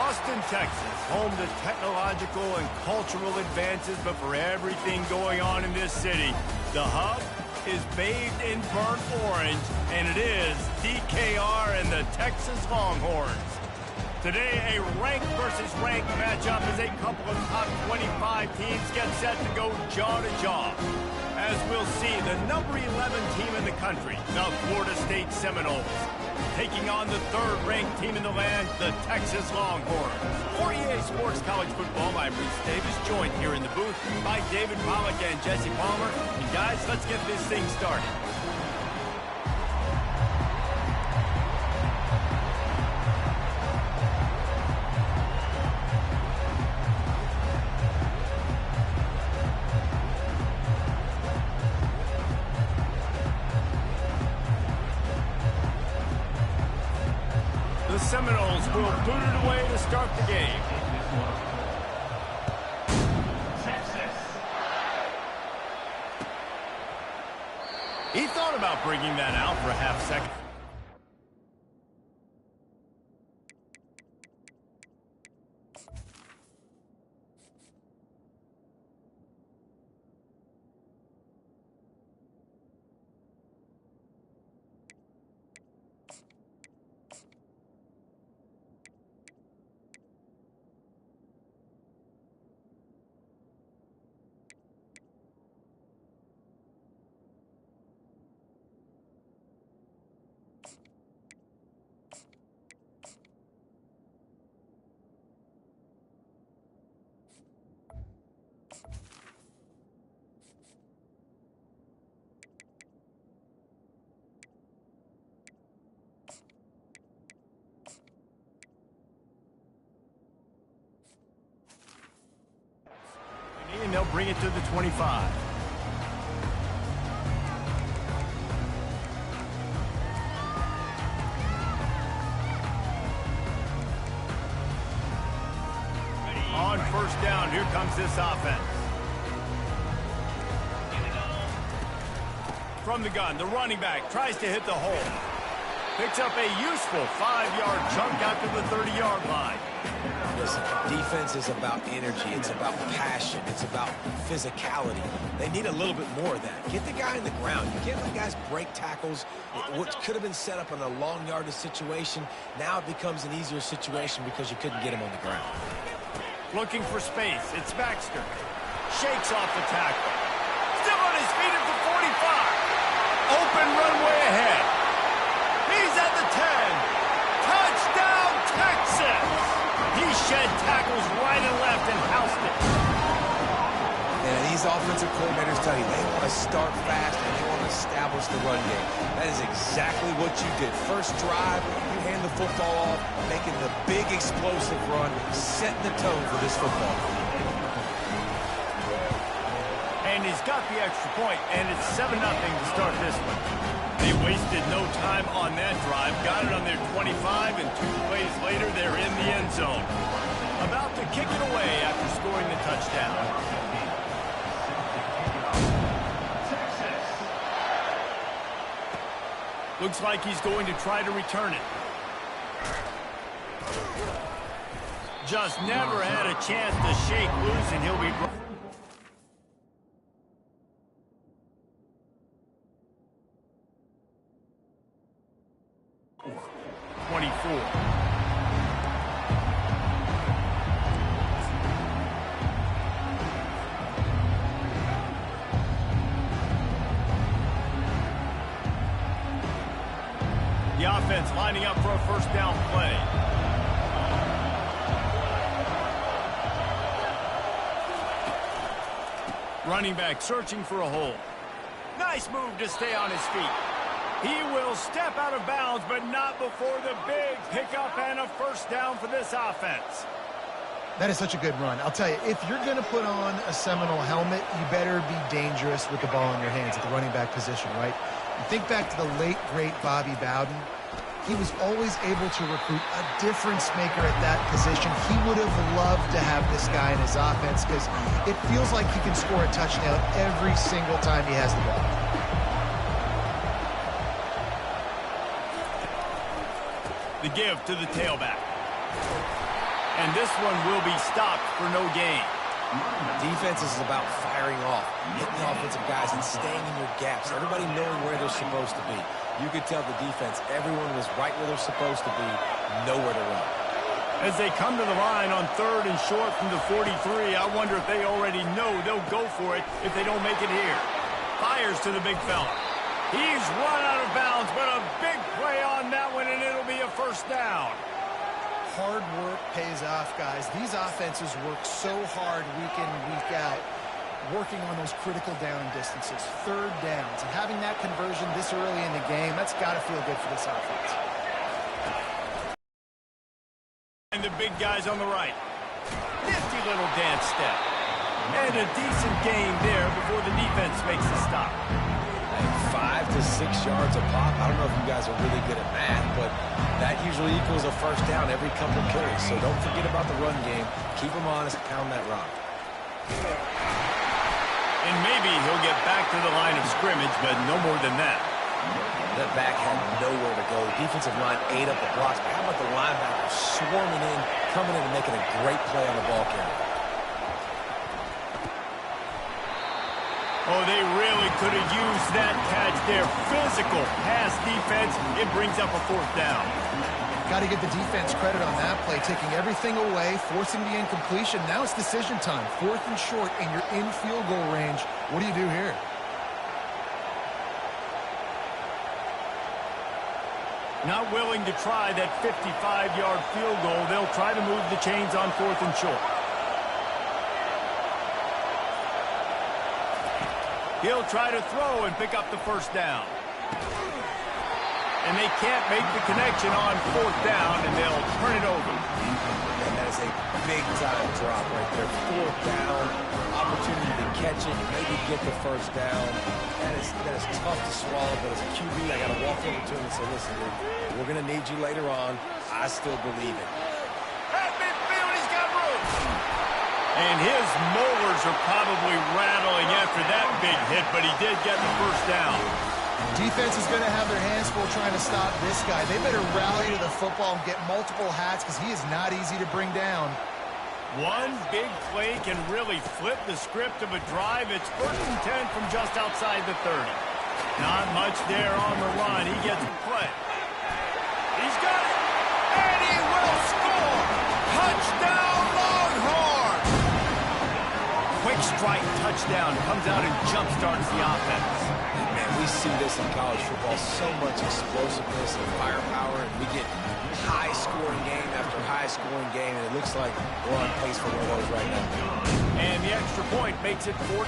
Austin, Texas, home to technological and cultural advances, but for everything going on in this city, the hub is bathed in burnt orange, and it is DKR and the Texas Longhorns. Today, a ranked versus ranked matchup as a couple of top 25 teams get set to go jaw-to-jaw. As we'll see, the number 11 team in the country, the Florida State Seminoles, taking on the third-ranked team in the land, the Texas Longhorns. For EA Sports College Football, I'm Reese Davis, joined here in the booth by David Pollack and Jesse Palmer. And guys, let's get this thing started. The Seminoles will boot it away to start the game. He thought about bringing that out for a half second. And they'll bring it to the 25. On first down, here comes this offense. From the gun, the running back tries to hit the hole. Picks up a useful 5-yard chunk out to the 30-yard line. Listen, defense is about energy. It's about passion. It's about physicality. They need a little bit more of that. Get the guy in the ground. You can't let guys break tackles. What could have been set up in a long yardage situation, now it becomes an easier situation because you couldn't get him on the ground. Looking for space. It's Baxter. Shakes off the tackle. Still on his feet at the 45. Open runway ahead. He's at the 10. Touchdown, Texas! He shed tackles right and left and housed it. And these offensive coordinators tell you they want to start fast and they want to establish the run game. That is exactly what you did. First drive, you hand the football off, making the big explosive run, setting the tone for this football team. And he's got the extra point, and it's 7-0 to start this one. They wasted no time on that drive, got it on their 25, and 2 plays later, they're in the end zone. About to kick it away after scoring the touchdown. Looks like he's going to try to return it. Just never had a chance to shake loose, and he'll be... 24. The offense lining up for a first down play. Running back searching for a hole. Nice move to stay on his feet. He will step out of bounds, but not before the big pickup and a first down for this offense. That is such a good run. I'll tell you, if you're going to put on a Seminole helmet, you better be dangerous with the ball in your hands at the running back position, right? You think back to the late, great Bobby Bowden. He was always able to recruit a difference maker at that position. He would have loved to have this guy in his offense because it feels like he can score a touchdown every single time he has the ball. The give to the tailback. And this one will be stopped for no gain. Defense is about firing off, hitting the offensive guys, and staying in your gaps. Everybody knowing where they're supposed to be. You could tell the defense, everyone was right where they're supposed to be, nowhere to run. As they come to the line on 3rd and short from the 43, I wonder if they already know they'll go for it if they don't make it here. Fires to the big fella. He's run out of bounds, but a big play on that one, and it'll be a first down. Hard work pays off, guys. These offenses work so hard week in and week out, working on those critical down distances, 3rd downs, and having that conversion this early in the game, that's got to feel good for this offense. And the big guys on the right. Nifty little dance step. And a decent gain there before the defense makes the stop. 5 to 6 yards a pop. I don't know if you guys are really good at math, but that usually equals a first down every couple of carries. So don't forget about the run game. Keep them honest, pound that rock. And maybe he'll get back to the line of scrimmage, but no more than that. That back had nowhere to go. The defensive line ate up the blocks. But how about the linebacker swarming in, coming in and making a great play on the ball carrier? Oh, they really could have used that catch there. Physical pass defense. It brings up a 4th down. Got to give the defense credit on that play, taking everything away, forcing the incompletion. Now it's decision time. 4th and short, and you're in field goal range. What do you do here? Not willing to try that 55-yard field goal. They'll try to move the chains on 4th and short. He'll try to throw and pick up the first down. And they can't make the connection on 4th down, and they'll turn it over. And that is a big-time drop right there. 4th down, opportunity to catch it, maybe get the first down. That is tough to swallow, but as a QB, I got to walk over to him and say, listen, dude, we're going to need you later on. I still believe it. At midfield, he's got room. And his molars are probably rattling after that big hit, but he did get the first down. Defense is going to have their hands full trying to stop this guy. They better rally to the football and get multiple hats because he is not easy to bring down. One big play can really flip the script of a drive. It's 1st and 10 from just outside the 30. Not much there on the run. He gets the play. He's got it. And he will score. Touchdown, Longhorn. Quick strike touchdown. Comes out and jump-starts the offense. Man, we see this in college football. So much explosiveness and firepower. And we get high-scoring game after high-scoring game. And it looks like we're on pace for one of those right now. And the extra point makes it 14-0.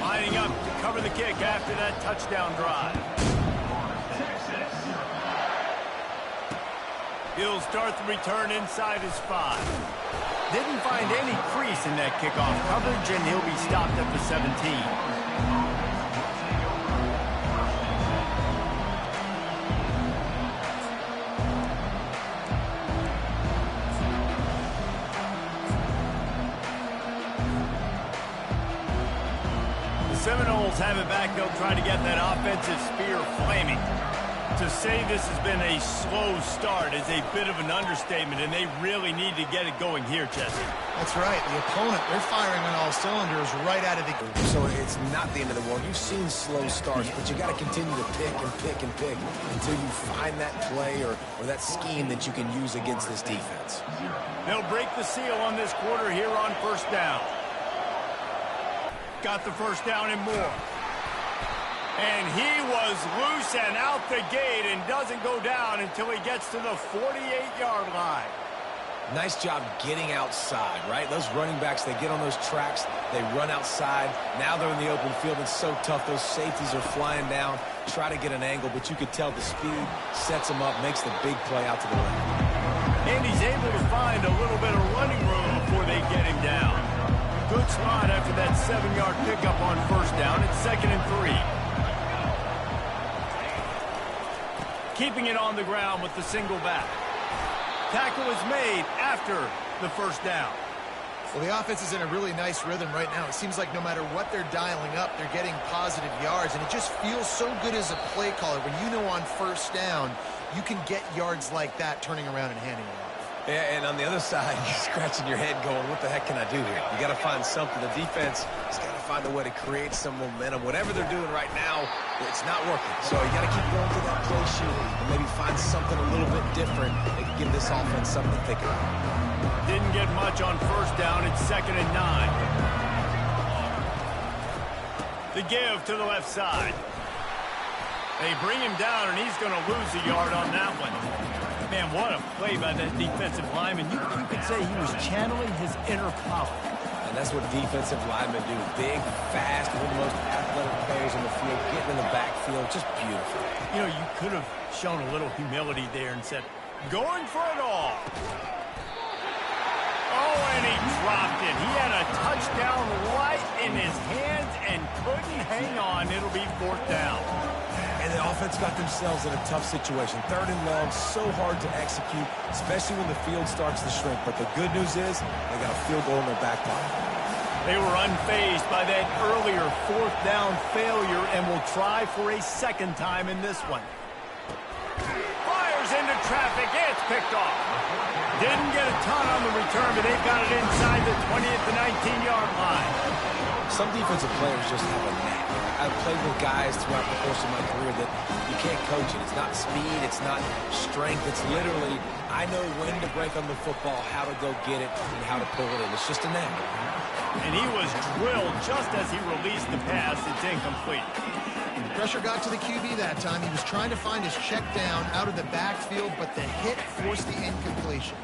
Lining up to cover the kick after that touchdown drive. He'll start the return inside his 5. Didn't find any crease in that kickoff coverage, and he'll be stopped at the 17. Seminoles have it back. They'll try to get that offensive spear flaming. To say this has been a slow start is a bit of an understatement, and they really need to get it going here, Jesse. That's right. The opponent, they're firing on all cylinders right out of the gate. So it's not the end of the world. You've seen slow starts, but you got to continue to pick and pick and pick until you find that play or that scheme that you can use against this defense. They'll break the seal on this quarter here on 1st down. Got the first down and more. And he was loose and out the gate and doesn't go down until he gets to the 48-yard line. Nice job getting outside, right? Those running backs, they get on those tracks, they run outside. Now they're in the open field. It's so tough. Those safeties are flying down, try to get an angle, but you could tell the speed sets him up, makes the big play out to the left. And he's able to find a little bit of running room before they get him down. Good spot after that 7-yard pickup on 1st down. It's 2nd and 3. Keeping it on the ground with the single back. Tackle is made after the first down. Well, the offense is in a really nice rhythm right now. It seems like no matter what they're dialing up, they're getting positive yards, and it just feels so good as a play caller when you know on 1st down you can get yards like that turning around and handing it off. Yeah, and on the other side, you're scratching your head going, what the heck can I do here? You got to find something. The defense has got to find a way to create some momentum. Whatever they're doing right now, it's not working. So you got to keep going through that play sheet and maybe find something a little bit different that can give this offense something to think about. Didn't get much on first down. It's 2nd and 9. The give to the left side. They bring him down, and he's going to lose a yard on that one. Man, what a play by that defensive lineman. You could say he was channeling his inner power. And that's what defensive linemen do. Big, fast, one of the most athletic players in the field, getting in the backfield. Just beautiful. You know, you could have shown a little humility there and said, going for it all. Oh, and he dropped it. He had a touchdown right in his hands and couldn't hang on. It'll be 4th down. And the offense got themselves in a tough situation. 3rd and long, so hard to execute, especially when the field starts to shrink. But the good news is they got a field goal in their back pocket. They were unfazed by that earlier 4th down failure and will try for a 2nd time in this one. Fires into traffic. It's picked off. Didn't get a ton on the return, but they've got it inside the 20th to 19-yard line. Some defensive players just have a knack. I've played with guys throughout the course of my career that you can't coach it. It's not speed. It's not strength. It's literally, I know when to break on the football, how to go get it, and how to pull it in. It's just a knack. And he was drilled just as he released the pass. It's incomplete. Pressure got to the QB that time. He was trying to find his check down out of the backfield, but the hit forced the incompletion.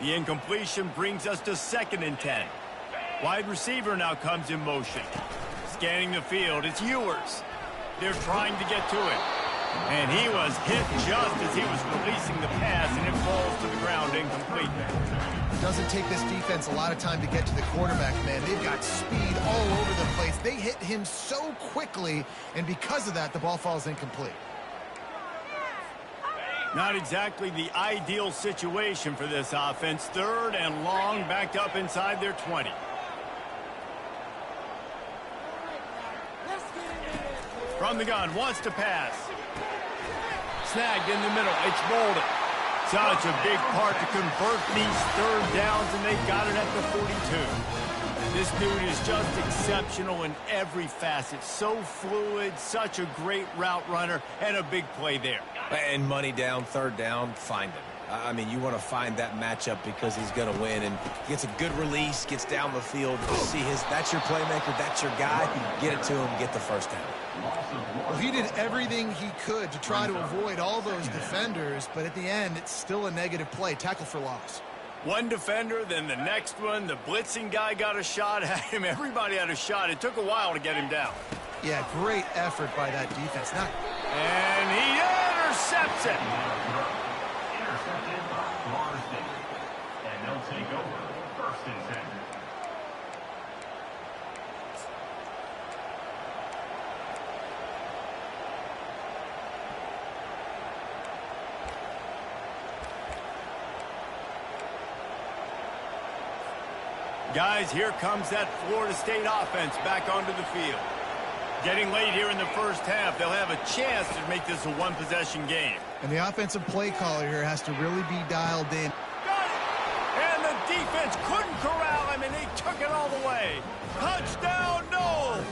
The incompletion brings us to 2nd and 10. Wide receiver now comes in motion. Scanning the field, it's Ewers. They're trying to get to him. And he was hit just as he was releasing the pass, and it falls to the ground incomplete. It doesn't take this defense a lot of time to get to the quarterback, man. They've got speed all over the place. They hit him so quickly, and because of that, the ball falls incomplete. Not exactly the ideal situation for this offense. 3rd and long, backed up inside their 20. From the gun, wants to pass. Snagged in the middle. It's Bolden. Such a big part to convert these 3rd downs, and they got it at the 42. This dude is just exceptional in every facet. So fluid, such a great route runner, and a big play there. And money down, 3rd down, find him. I mean, you want to find that matchup because he's going to win. And gets a good release, gets down the field. See that's your playmaker, that's your guy. Get it to him, get the 1st down. Well, he did everything he could to try to avoid all those defenders, but at the end, it's still a negative play. Tackle for loss. One defender, then the next one. The blitzing guy got a shot at him. Everybody had a shot. It took a while to get him down. Yeah, great effort by that defense. And he intercepts it. Intercepted by Florida State. And they'll take over 1st and 10. Guys, here comes that Florida State offense back onto the field. Getting late here in the 1st half, they'll have a chance to make this a one-possession game. And the offensive play caller here has to really be dialed in. Got it! And the defense couldn't corral him, and they took it all the way. Touchdown, no!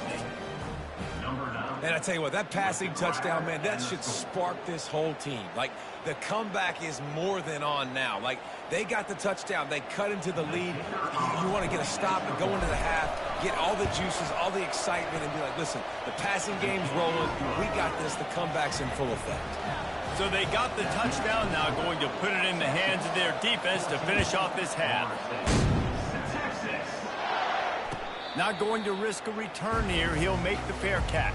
And I tell you what, that passing touchdown, man, that should spark this whole team. Like, the comeback is more than on now. Like, they got the touchdown. They cut into the lead. You want to get a stop and go into the half, get all the juices, all the excitement, and be like, listen, the passing game's rolling. We got this. The comeback's in full effect. So they got the touchdown now, going to put it in the hands of their defense to finish off this half. Not going to risk a return here. He'll make the fair catch.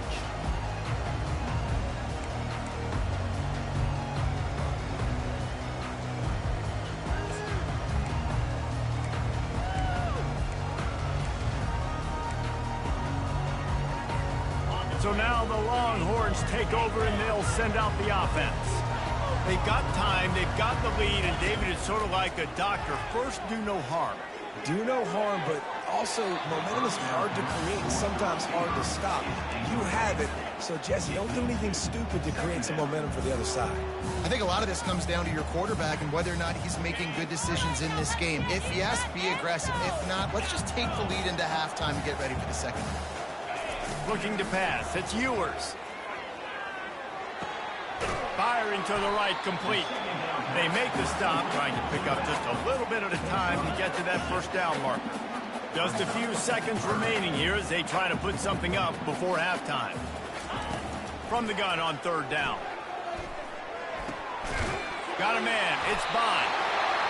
So now the Longhorns take over and they'll send out the offense. They've got time, they've got the lead, and David, it's sort of like a doctor. First, do no harm. Do no harm, but also momentum is hard to create and sometimes hard to stop. You have it. So, Jesse, don't do anything stupid to create some momentum for the other side. I think a lot of this comes down to your quarterback and whether or not he's making good decisions in this game. If yes, be aggressive. If not, let's just take the lead into halftime and get ready for the second half. Looking to pass. It's Ewers. Firing to the right, complete. They make the stop, trying to pick up just a little bit at a time to get to that first down marker. Just a few seconds remaining here as they try to put something up before halftime. From the gun on third down. Got a man. It's Bond.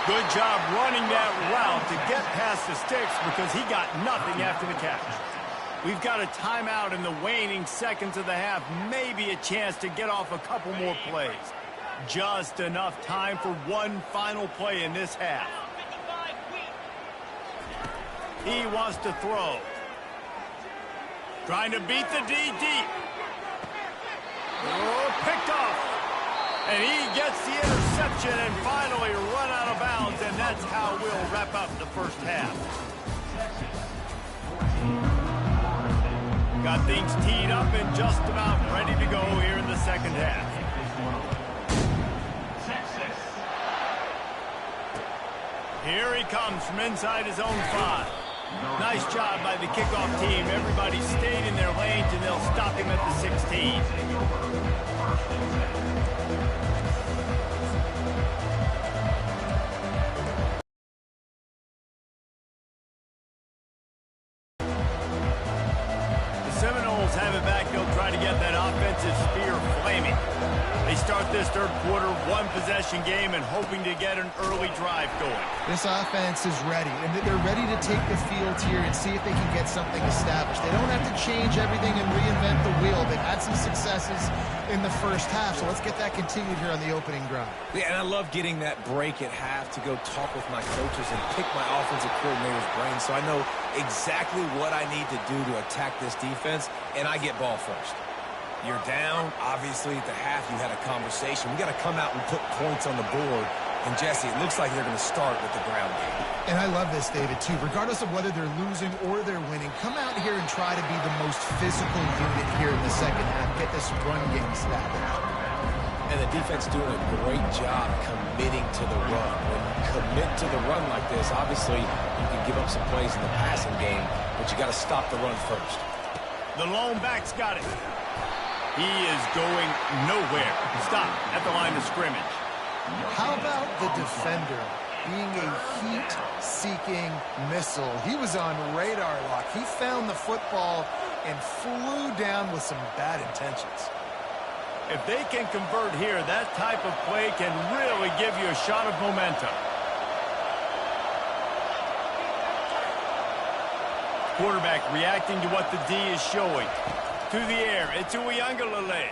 Good job running that route to get past the sticks because he got nothing after the catch. We've got a timeout in the waning seconds of the half. Maybe a chance to get off a couple more plays. Just enough time for one final play in this half. He wants to throw. Trying to beat the D deep. Oh, picked off. And he gets the interception and finally run out of bounds, and that's how we'll wrap up the first half. Got things teed up and just about ready to go here in the second half. Here he comes from inside his own 5. Nice job by the kickoff team. Everybody stayed in their lanes, and they'll stop him at the 16. Seminoles have it back. They'll try to get that offensive spear flaming. They start this third quarter, one possession game, and hoping to get an early drive going. This offense is ready, and they're ready to take the field here and see if they can get something established. They don't have to change everything and reinvent the wheel. They've had some successes in the first half, so let's get that continued here on the opening drive. Yeah, and I love getting that break at half to go talk with my coaches and pick my offensive coordinator's brain so I know exactly what I need to do to attack this defense, and I get ball first. You're down. Obviously, at the half, you had a conversation. We got to come out and put points on the board. And, Jesse, it looks like they're going to start with the ground game. And I love this, David, too. Regardless of whether they're losing or they're winning, come out here and try to be the most physical unit here in the second half. Get this run game established. And the defense doing a great job committing to the run. When you commit to the run like this, obviously, you can give up some plays in the passing game, but you got to stop the run first. The lone back's got it. He is going nowhere. Stop at the line of scrimmage. How about the defender being a heat-seeking missile? He was on radar lock. He found the football and flew down with some bad intentions. If they can convert here, that type of play can really give you a shot of momentum. Quarterback reacting to what the D is showing. To the air, it's Uiagalelei.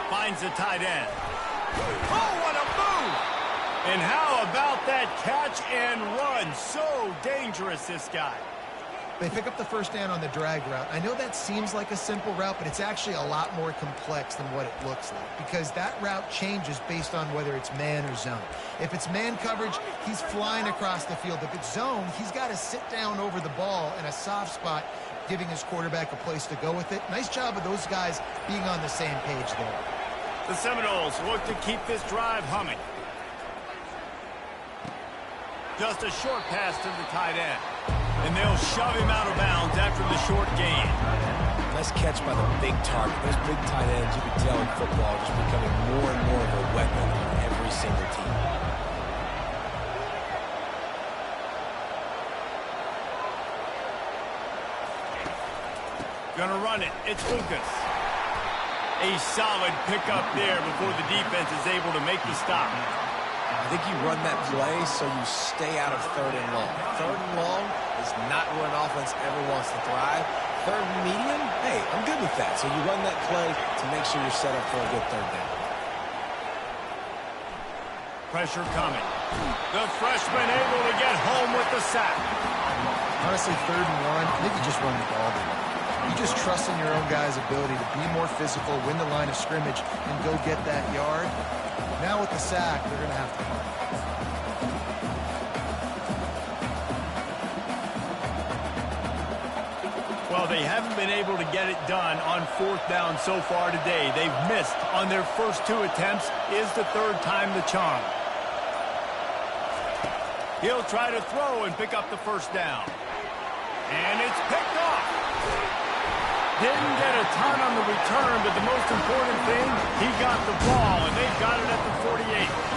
Finds the tight end. Oh, what a move! And how about that catch and run? So dangerous, this guy. They pick up the first down on the drag route. I know that seems like a simple route, but it's actually a lot more complex than what it looks like because that route changes based on whether it's man or zone. If it's man coverage, he's flying across the field. If it's zone, he's got to sit down over the ball in a soft spot, giving his quarterback a place to go with it. Nice job of those guys being on the same page there. The Seminoles look to keep this drive humming. Just a short pass to the tight end. And they'll shove him out of bounds after the short gain. Nice catch by the big target. Those big tight ends, you can tell in football, are just becoming more and more of a weapon on every single team. Gonna run it. It's Lucas. A solid pickup there before the defense is able to make the stop. I think you run that play so you stay out of third and long. Third and long is not where an offense ever wants to thrive. Third and medium, hey, I'm good with that. So you run that play to make sure you're set up for a good third down. Pressure coming. The freshman able to get home with the sack. Honestly, third and one, I think you just run the ball there. You just trust in your own guys' ability to be more physical, win the line of scrimmage, and go get that yard. Now with the sack, they're going to have to punt. Well, they haven't been able to get it done on fourth down so far today. They've missed on their first 2 attempts. Is the third time the charm. He'll try to throw and pick up the first down. And it's picked off. Didn't get a ton on the return, but the most important thing, he got the ball, and they've got it at the 48.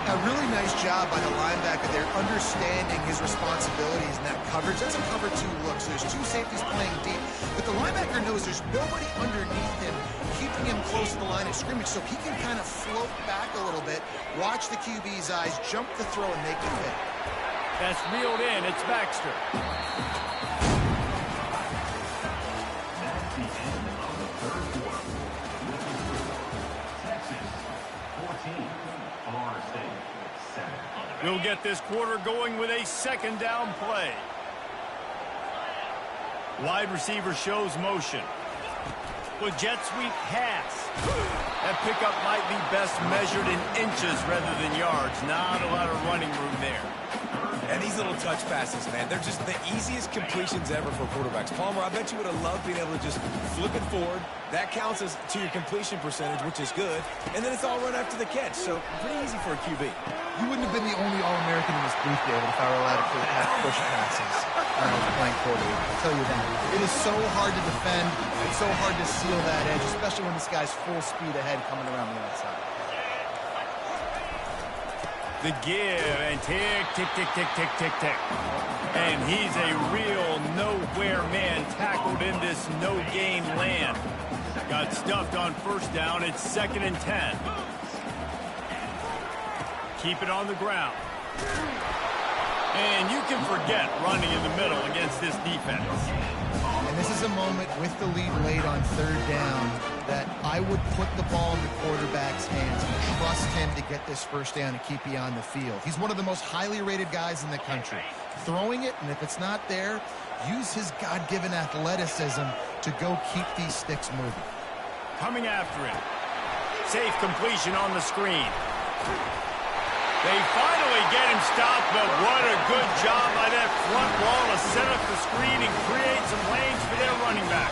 A really nice job by the linebacker there, understanding his responsibilities in that coverage. That's a cover 2 look, so there's 2 safeties playing deep. But the linebacker knows there's nobody underneath him, keeping him close to the line of scrimmage, so he can kind of float back a little bit, watch the QB's eyes, jump the throw, and make the hit. That's reeled in. It's Baxter. That's the end of the third quarter. This is Texas 14, Florida State 7. We'll get this quarter going with a second down play. Wide receiver shows motion. With jet sweep pass. That pickup might be best measured in inches rather than yards. Not a lot of running room there. And these little touch passes, man, they're just the easiest completions ever for quarterbacks. Palmer, I bet you would have loved being able to just flip it forward. That counts as to your completion percentage, which is good. And then it's all run after the catch. So pretty easy for a QB. You wouldn't have been the only All-American in this booth, David, if I were allowed to push passes when I was playing quarterback. I'll tell you that. It is so hard to defend. It's so hard to seal that edge, especially when this guy's full speed ahead coming around the outside. The give, and tick, tick, tick, tick, tick, tick, tick. And he's a real nowhere man tackled in this no-gain land. Got stuffed on first down. It's 2nd and 10. Keep it on the ground. And you can forget running in the middle against this defense. And this is a moment with the lead late on 3rd down that I would put the ball in the quarterback's hands and trust him to get this first down and keep you on the field. He's one of the most highly rated guys in the country. Throwing it, and if it's not there, use his God-given athleticism to go keep these sticks moving. Coming after it. Safe completion on the screen. They finally get him stopped, but what a good job by that front wall to set up the screen and create some lanes for their running back.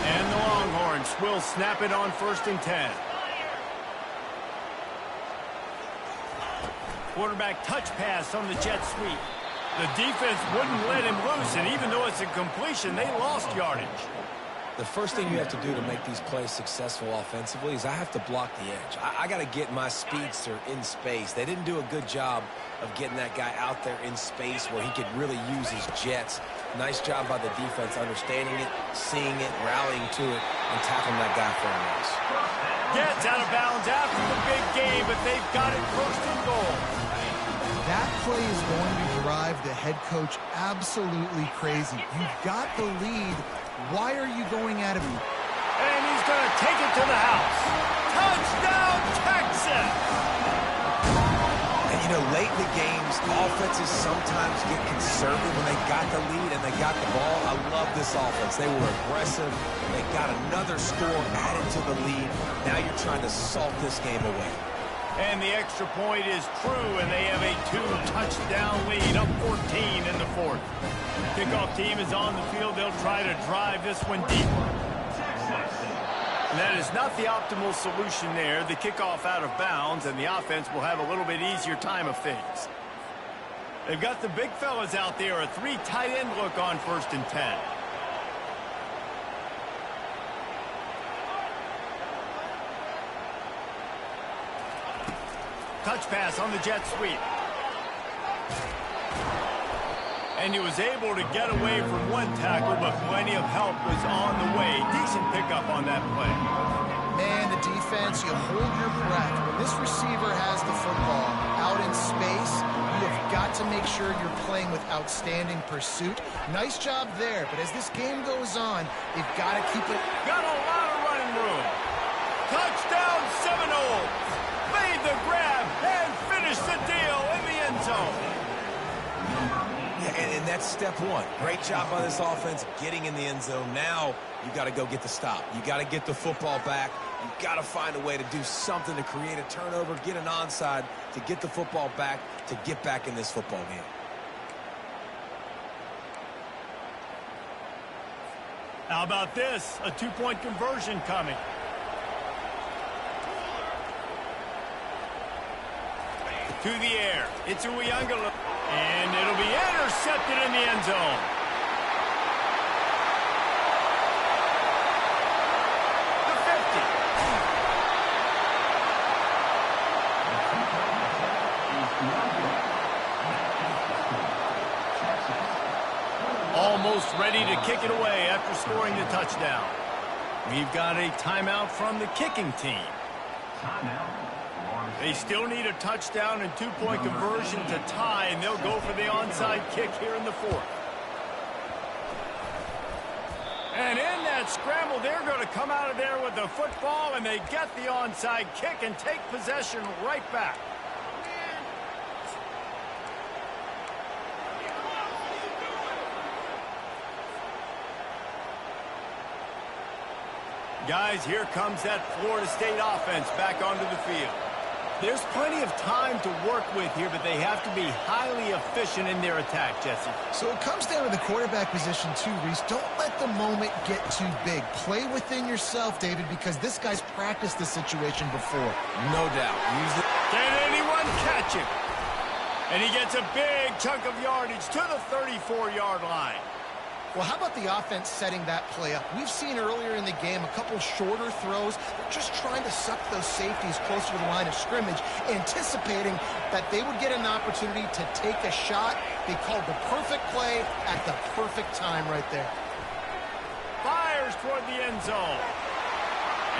And the Longhorns will snap it on 1st and 10. Quarterback touch pass on the jet sweep. The defense wouldn't let him loose, and even though it's a completion, they lost yardage. The first thing you have to do to make these plays successful offensively is I have to block the edge. I got to get my speedster in space. They didn't do a good job of getting that guy out there in space where he could really use his jets. Nice job by the defense understanding it, seeing it, rallying to it, and tackling that guy for a loss. Gets out of bounds after the big game, but they've got it 1st and goal. That play is going to drive the head coach absolutely crazy. You've got the lead. Why are you going at him? And he's going to take it to the house. Touchdown, Texas! And, you know, late in the games, offenses sometimes get conservative when they got the lead and they got the ball. I love this offense. They were aggressive. They got another score added to the lead. Now you're trying to salt this game away. And the extra point is true, and they have a 2-touchdown lead, up 14 in the 4th. Kickoff team is on the field. They'll try to drive this one deep. And that is not the optimal solution there. The kickoff out of bounds, and the offense will have a little bit easier time of things. They've got the big fellas out there, a 3 tight end look on 1st and 10. Touch pass on the jet sweep. And he was able to get away from one tackle, but plenty of help was on the way. Decent pickup on that play. Man, the defense, you hold your breath. When this receiver has the football out in space, you have got to make sure you're playing with outstanding pursuit. Nice job there, but as this game goes on, you've got to keep it. Got a lot of running room. Touchdown Seminoles. Made the grab and finished the deal in the end zone. And that's step one. Great job by this offense getting in the end zone. Now you got to go get the stop. You got to get the football back. You got to find a way to do something to create a turnover, get an onside, to get the football back, to get back in this football game. How about this? A two-point conversion coming. To the air. It's Uyunglele. And it'll be intercepted in the end zone. The 50. Almost ready to kick it away after scoring the touchdown. We've got a timeout from the kicking team. They still need a touchdown and two-point conversion to tie, and they'll go for the onside kick here in the fourth. And in that scramble, they're going to come out of there with the football, and they get the onside kick and take possession right back. Guys, here comes that Florida State offense back onto the field. There's plenty of time to work with here, but they have to be highly efficient in their attack, Jesse. So it comes down to the quarterback position too, Reese. Don't let the moment get too big. Play within yourself, David, because this guy's practiced this situation before. No doubt. Use it. Can anyone catch him? And he gets a big chunk of yardage to the 34-yard line. Well, how about the offense setting that play up? We've seen earlier in the game a couple shorter throws. They're just trying to suck those safeties closer to the line of scrimmage, anticipating that they would get an opportunity to take a shot. They called the perfect play at the perfect time right there. Fires toward the end zone.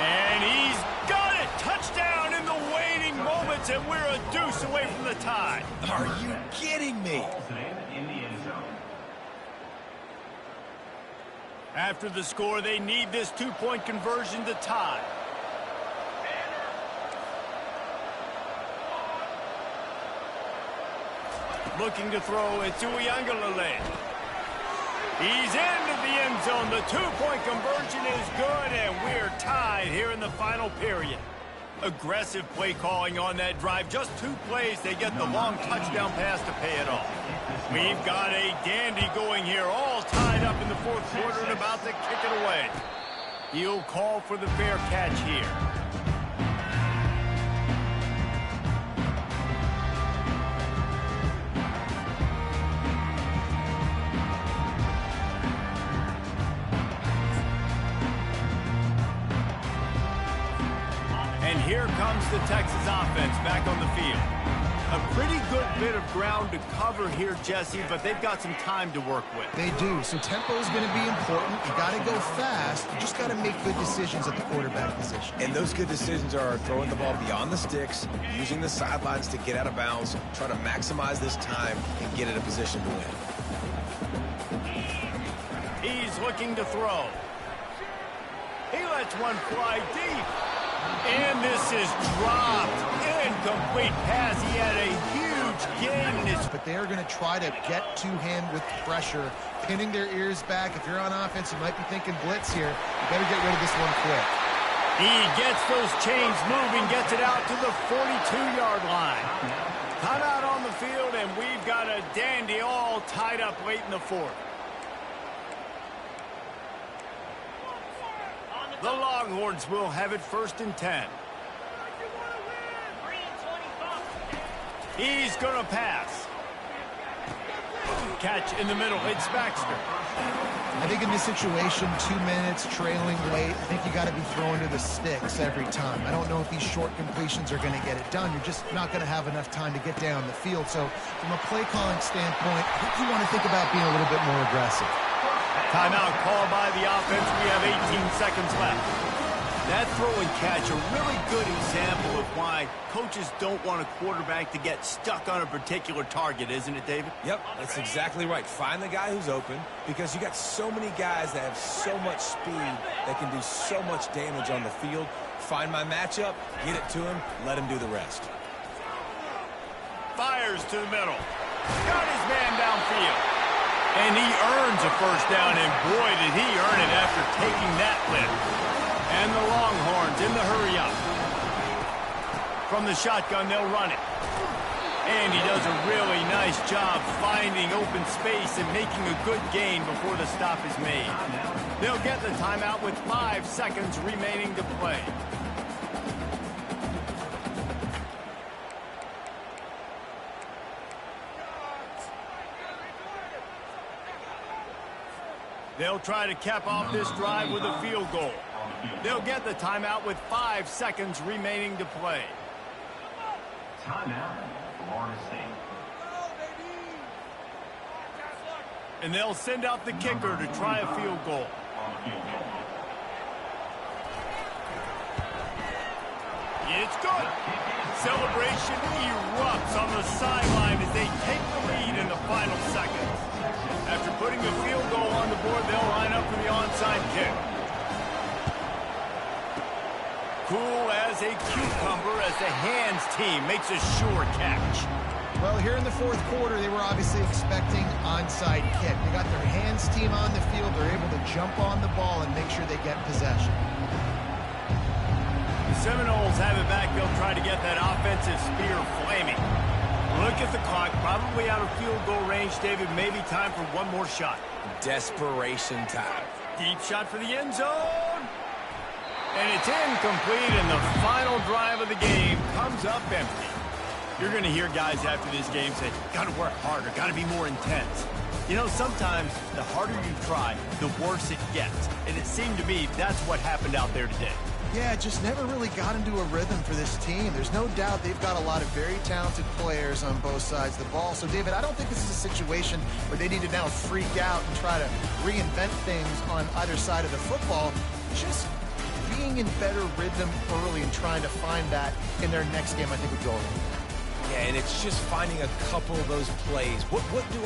And he's got it. Touchdown in the waiting moments, and we're a deuce away from the tie. Are you kidding me? In the end zone. After the score, they need this two-point conversion to tie. Looking to throw, it's Uyunglele. He's into the end zone. The two-point conversion is good, and we're tied here in the final period. Aggressive play calling on that drive. Just 2 plays, they get the long touchdown pass to pay it off. We've got a dandy going here, all tied up in the fourth quarter and about to kick it away. He'll call for the fair catch here. And here comes the Texas offense back on the field. A pretty good bit of ground to cover here, Jesse, but they've got some time to work with. They do. So tempo is going to be important. You got to go fast. You just got to make good decisions at the quarterback position. And those good decisions are throwing the ball beyond the sticks, using the sidelines to get out of bounds, try to maximize this time and get in a position to win. He's looking to throw. He lets one fly deep. And this is dropped. Incomplete pass. He had a huge gain in his... But they're going to try to get to him with pressure, pinning their ears back. If you're on offense, you might be thinking blitz here. You better get rid of this one quick. He gets those chains moving, gets it out to the 42-yard line. Timeout on the field, and we've got a dandy all tied up late in the fourth. The Longhorns will have it 1st and 10. He's going to pass. Catch in the middle. It's Baxter. I think in this situation, 2 minutes, trailing late, I think you got to be throwing to the sticks every time. I don't know if these short completions are going to get it done. You're just not going to have enough time to get down the field. So from a play calling standpoint, I think you want to think about being a little bit more aggressive. Timeout called by the offense. We have 18 seconds left. That throw and catch, a really good example of why coaches don't want a quarterback to get stuck on a particular target, isn't it, David? Yep, that's exactly right. Find the guy who's open, because you got so many guys that have so much speed that can do so much damage on the field. Find my matchup, get it to him, let him do the rest. Fires to the middle. Got his man downfield. And he earns a first down, and boy, did he earn it after taking that lift. And the Longhorns in the hurry-up. From the shotgun, they'll run it. And he does a really nice job finding open space and making a good gain before the stop is made. They'll get the timeout with 5 seconds remaining to play. They'll try to cap off this drive with a field goal. They'll get the timeout with 5 seconds remaining to play. Timeout, Florida State. And they'll send out the kicker to try a field goal. It's good. Celebration erupts on the sideline as they take the lead in the final seconds. After putting a field goal on the board, they'll line up for the onside kick. Cool as a cucumber as the hands team makes a sure catch. Well, here in the fourth quarter, they were obviously expecting onside kick. They got their hands team on the field. They're able to jump on the ball and make sure they get possession. The Seminoles have it back. They'll try to get that offensive spear flaming. Look at the clock. Probably out of field goal range, David. Maybe time for one more shot. Desperation time. Deep shot for the end zone. And it's incomplete, and the final drive of the game comes up empty. You're going to hear guys after this game say, got to work harder, got to be more intense. You know, sometimes the harder you try, the worse it gets. And it seemed to me that's what happened out there today. Yeah, just never really got into a rhythm for this team. There's no doubt they've got a lot of very talented players on both sides of the ball. So, David, I don't think this is a situation where they need to now freak out and try to reinvent things on either side of the football. Just being in better rhythm early and trying to find that in their next game, I think would go. Yeah, and it's just finding a couple of those plays. What do